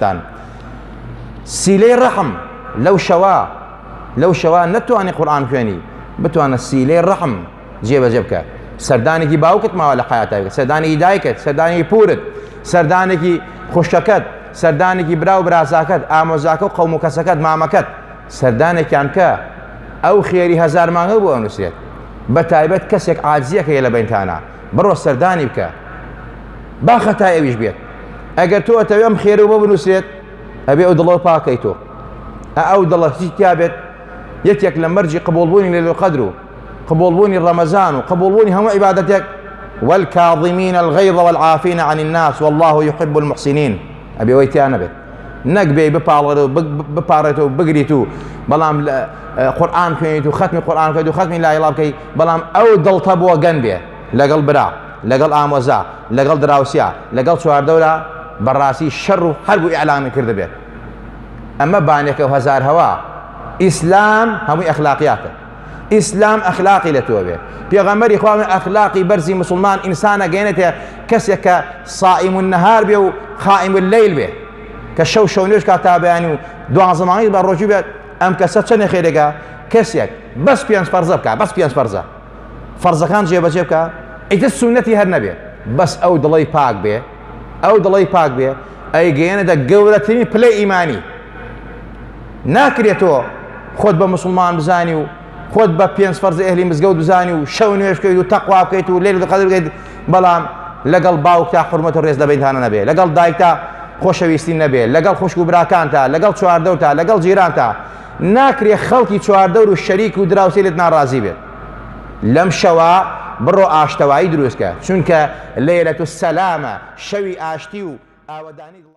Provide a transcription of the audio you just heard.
تان سیلەی ڕەحم لەو شەوە نەتوانی قورئان خوێنی بتوانە سیلەی ڕەحم جێبەجێ بکە. سەردانێکی باوکت ماوە لە حیاتەکە، سەردانێکی دایکت، سەردانێکی پورت، سەردانێکی خوشکەکەت، سەردانێکی برا و برازاکەت، ئامۆزاکە و قەوم و کەسەکەت، مامەکەت، سەردانێکیان کە ئەو خێری هەزار مانگە بۆ ئەنووسێت. بە تایبەت کەسێک عاجزیەکە لە بەینتانە بڕۆ سەردانی بکە، با خەتای ئەویش بێت. ئەگەر تۆ ئەتەوێ ئەم خێر بۆ بنووسێت ئەبێ ئەو دڵەوە پاکەی تۆ، ئەو دڵە هیچ تیا بێت یەکێک لە مەرجی قبوڵبوونی لەیلة القەدر و قبوڵبوونی ڕەمەزان و قبوڵبوونی هەموو عیبادەتێک. والكاظمين الغيظ والعافين عن الناس والله يحب المحسنين. ئەبێ ئەوەی تیا نەبێت، نەک بێ بپارێت و بگریت و بەڵام قورئان خوێنیت و ختمی قورئان بکەیت و ختمی لا ئیلاها بکەیت، بەڵام ئەو دڵتە بۆ گەن بێ لەگەڵ برا، لەگەڵ ئامۆزا، لەگەڵ دراوسیا، لەگەڵ چواردەورە بەڕاستی شەڕ و هەربوو ئیعلامی کرد بێت. ئەمە بانێکە و هەزار هەوا. ئیسلام هەمووی ئەخلاقیاتە. ئیسلام ئەخلاقی لە تۆ بێ. پێغەمبەری خوا ئەخلاقی بەرزی مسلمان ئینسانە گەێنێتێ کەسێک کە صائم النهار بێ و خائم الليل بێ، کە شەو نوێژ کات تا بەیانی و دوانزەمانی بە ڕۆژی بێت. ئەم کەسە چەندێک خێرێکە کەسێک بەس پێنج فەرزە بکە، بەس پێنج فەرزە فەرزەکان جێبەجێ بکە، ئیتر سونەتی هەر نەبێ، بەس ئەو دڵی پاک بێ، ئەو دڵی پاک بێ، ئەی گەیەنێتە گەورەترین پلەی ئیمانی. ناکرێتەوە خۆت بە مسلمان بزانی و خۆت بە پێنج فەرزە ئەهلی مزگەوت بزانی و شەو نوێژ بکەیت و تەقوا بکەیت و لەیلة القەدر بکەیت، بەڵام لەگەڵ باوکتا حورمەت و ڕێز لە بەینتانە نەبێ، لەگەڵ دایکتا خۆشەویستی نەبێ، لەگەڵ خوشک و براکانتا، لەگەڵ چواردەورتا، لەگەڵ جیرانتا. ناکرێ خەڵکی چواردەور و شەریک و دراوسێ لێت ناڕازی بێت. لەم شەوە بڕۆ ئاشتەوایی دروستکە، چونکە لەیلەة السەلامە، شەوی ئاشتی و ئاوەدانی.